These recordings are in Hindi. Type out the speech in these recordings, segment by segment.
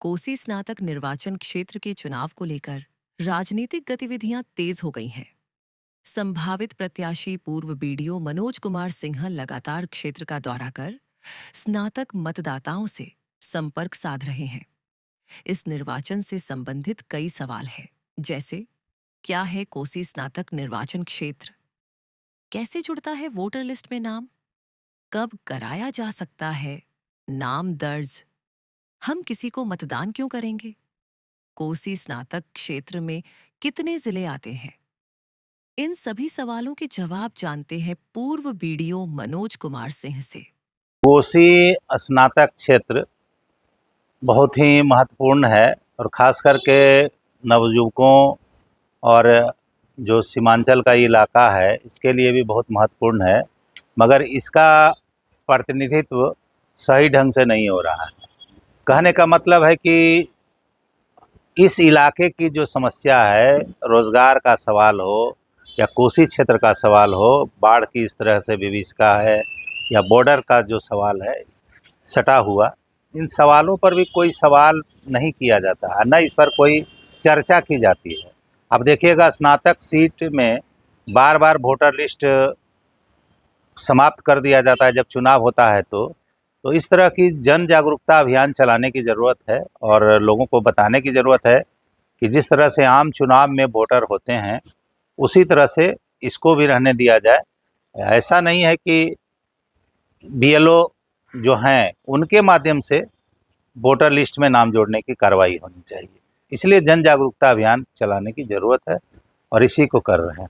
कोसी स्नातक निर्वाचन क्षेत्र के चुनाव को लेकर राजनीतिक गतिविधियां तेज हो गई हैं। संभावित प्रत्याशी पूर्व बीडीओ मनोज कुमार सिंघल लगातार क्षेत्र का दौरा कर स्नातक मतदाताओं से संपर्क साध रहे हैं। इस निर्वाचन से संबंधित कई सवाल हैं, जैसे क्या है कोसी स्नातक निर्वाचन क्षेत्र, कैसे जुड़ता है वोटर लिस्ट में नाम, कब कराया जा सकता है नाम दर्ज, हम किसी को मतदान क्यों करेंगे, कोसी स्नातक क्षेत्र में कितने जिले आते हैं। इन सभी सवालों के जवाब जानते हैं पूर्व बीडीओ मनोज कुमार सिंह से। कोसी स्नातक क्षेत्र बहुत ही महत्वपूर्ण है और ख़ास करके नवयुवकों और जो सीमांचल का इलाका है इसके लिए भी बहुत महत्वपूर्ण है, मगर इसका प्रतिनिधित्व सही ढंग से नहीं हो रहा है। कहने का मतलब है कि इस इलाके की जो समस्या है, रोज़गार का सवाल हो या कोसी क्षेत्र का सवाल हो, बाढ़ की इस तरह से विभीषिका है या बॉर्डर का जो सवाल है सटा हुआ, इन सवालों पर भी कोई सवाल नहीं किया जाता है, न इस पर कोई चर्चा की जाती है। अब देखिएगा, स्नातक सीट में बार बार वोटर लिस्ट समाप्त कर दिया जाता है जब चुनाव होता है तो इस तरह की जन जागरूकता अभियान चलाने की ज़रूरत है और लोगों को बताने की ज़रूरत है कि जिस तरह से आम चुनाव में वोटर होते हैं उसी तरह से इसको भी रहने दिया जाए। ऐसा नहीं है कि बीएलओ जो हैं उनके माध्यम से वोटर लिस्ट में नाम जोड़ने की कार्रवाई होनी चाहिए, इसलिए जन जागरूकता अभियान चलाने की ज़रूरत है और इसी को कर रहे हैं।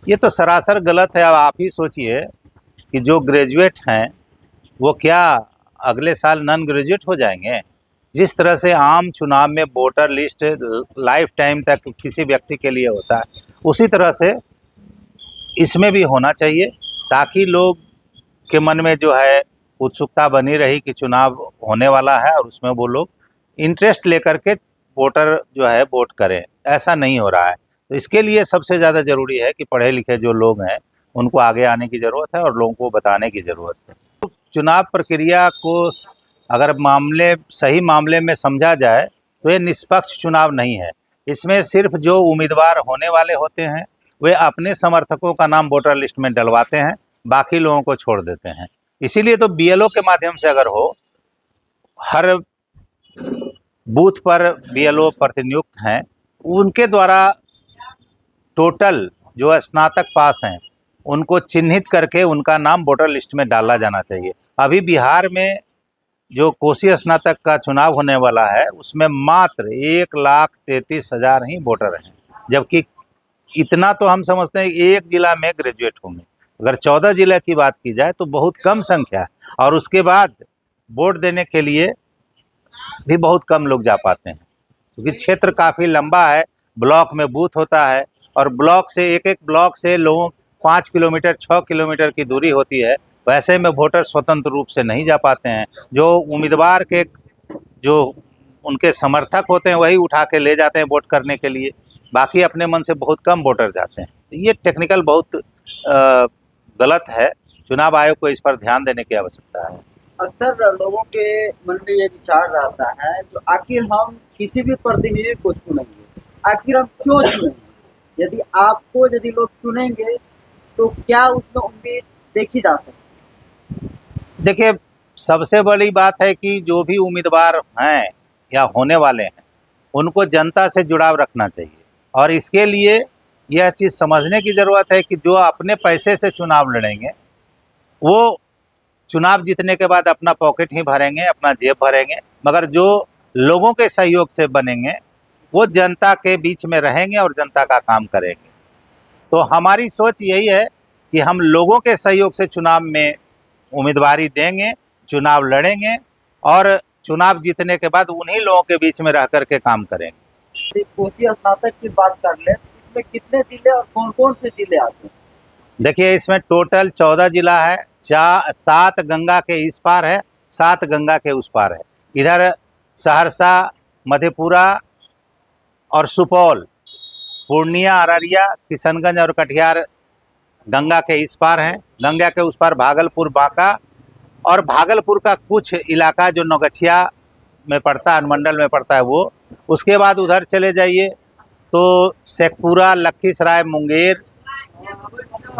ये तो सरासर गलत है। अब आप ही सोचिए कि जो ग्रेजुएट हैं वो क्या अगले साल नॉन ग्रेजुएट हो जाएंगे। जिस तरह से आम चुनाव में वोटर लिस्ट लाइफ टाइम तक किसी व्यक्ति के लिए होता है, उसी तरह से इसमें भी होना चाहिए, ताकि लोग के मन में जो है उत्सुकता बनी रही कि चुनाव होने वाला है और उसमें वो लोग इंटरेस्ट लेकर के वोटर जो है वोट करें। ऐसा नहीं हो रहा है, तो इसके लिए सबसे ज़्यादा ज़रूरी है कि पढ़े लिखे जो लोग हैं उनको आगे आने की ज़रूरत है और लोगों को बताने की ज़रूरत है। तो चुनाव प्रक्रिया को अगर सही मामले में समझा जाए तो ये निष्पक्ष चुनाव नहीं है। इसमें सिर्फ जो उम्मीदवार होने वाले होते हैं वे अपने समर्थकों का नाम वोटर लिस्ट में डलवाते हैं, बाकी लोगों को छोड़ देते हैं। इसीलिए तो बीएलओ के माध्यम से अगर हो, हर बूथ पर बीएलओ प्रतिनियुक्त हैं, उनके द्वारा टोटल जो स्नातक पास हैं उनको चिन्हित करके उनका नाम वोटर लिस्ट में डाला जाना चाहिए। अभी बिहार में जो कोसी स्नातक का चुनाव होने वाला है उसमें मात्र 1,33,000 ही वोटर हैं, जबकि इतना तो हम समझते हैं एक जिला में ग्रेजुएट होंगे। अगर 14 जिले की बात की जाए तो बहुत कम संख्या है, और उसके बाद वोट देने के लिए भी बहुत कम लोग जा पाते हैं, क्योंकि क्षेत्र काफ़ी लंबा है, ब्लॉक में बूथ होता है और ब्लॉक से एक ब्लॉक से लोगों 5 किलोमीटर 6 किलोमीटर की दूरी होती है। वैसे में वोटर स्वतंत्र रूप से नहीं जा पाते हैं। जो उम्मीदवार के जो उनके समर्थक होते हैं वही उठा के ले जाते हैं वोट करने के लिए, बाकी अपने मन से बहुत कम वोटर जाते हैं। ये टेक्निकल बहुत गलत है। चुनाव आयोग को इस पर ध्यान देने की आवश्यकता है। अक्सर लोगों के मन में ये विचार रहता है तो आखिर हम किसी भी प्रतिनिधि को चुनेंगे, आखिर हम क्यों चुनेंगे? यदि लोग चुनेंगे तो क्या उसमें उम्मीद देखी जा सकती है? देखिए, सबसे बड़ी बात है कि जो भी उम्मीदवार हैं या होने वाले हैं उनको जनता से जुड़ाव रखना चाहिए, और इसके लिए यह चीज़ समझने की ज़रूरत है कि जो अपने पैसे से चुनाव लड़ेंगे वो चुनाव जीतने के बाद अपना पॉकेट ही भरेंगे, अपना जेब भरेंगे, मगर जो लोगों के सहयोग से बनेंगे वो जनता के बीच में रहेंगे और जनता का काम करेंगे। तो हमारी सोच यही है कि हम लोगों के सहयोग से चुनाव में उम्मीदवारी देंगे, चुनाव लड़ेंगे और चुनाव जीतने के बाद उन्हीं लोगों के बीच में रह कर के काम करेंगे। कोसी स्नातक की बात कर ले तो इसमें कितने जिले और कौन कौन से जिले आते हैं? देखिए, इसमें टोटल 14 जिला है, 7 गंगा के इस पार है, 7 गंगा के उस पार है। इधर सहरसा, मधेपुरा और सुपौल, पूर्णिया, अररिया, किशनगंज और कटिहार गंगा के इस पार हैं। गंगा के उस पार भागलपुर, बांका और भागलपुर का कुछ इलाका जो नौगछिया में पड़ता है, अनुमंडल में पड़ता है वो। उसके बाद उधर चले जाइए तो शेखपुरा, लखीसराय, मुंगेर,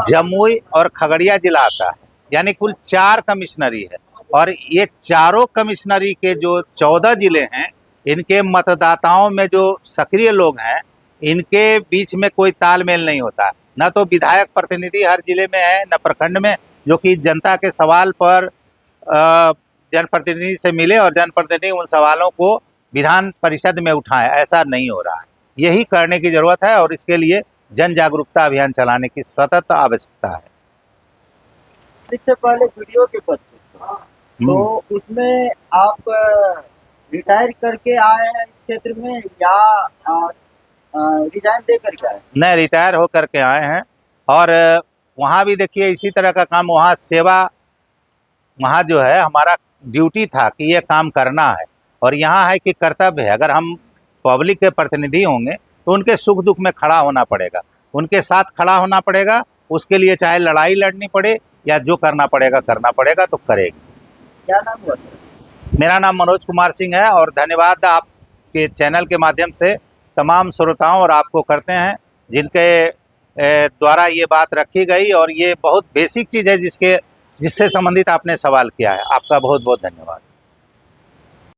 जमुई और खगड़िया जिला आता है। यानी कुल 4 कमिश्नरी है और ये चारों कमिश्नरी के जो 14 जिले हैं, इनके मतदाताओं में जो सक्रिय लोग हैं, इनके बीच में कोई तालमेल नहीं होता है। न तो विधायक प्रतिनिधि हर जिले में है, न प्रखंड में, जो कि जनता के सवाल पर जनप्रतिनिधि से मिले और जनप्रतिनिधि उन सवालों को विधान परिषद में उठाएं। ऐसा नहीं हो रहा है। यही करने की जरूरत है और इसके लिए जन जागरूकता अभियान चलाने की सतत आवश्यकता है। इससे पहले वीडियो के पद पे तो उसमें आप रिटायर करके आए हैं इस क्षेत्र में या रिजाइन दे करके आए? नहीं, रिटायर हो करके आए हैं। और वहाँ भी देखिए इसी तरह का काम, वहाँ सेवा, वहाँ जो है हमारा ड्यूटी था कि ये काम करना है, और यहाँ है कि कर्तव्य है। अगर हम पब्लिक के प्रतिनिधि होंगे तो उनके सुख दुख में खड़ा होना पड़ेगा, उनके साथ खड़ा होना पड़ेगा। उसके लिए चाहे लड़ाई लड़नी पड़े या जो करना पड़ेगा तो करेंगे। क्या नाम हुआ सर? मेरा नाम मनोज कुमार सिंह है और धन्यवाद आपके चैनल के माध्यम से तमाम श्रोताओं और आपको करते हैं जिनके द्वारा ये बात रखी गई, और ये बहुत बेसिक चीज़ है जिससे संबंधित आपने सवाल किया है। आपका बहुत बहुत धन्यवाद।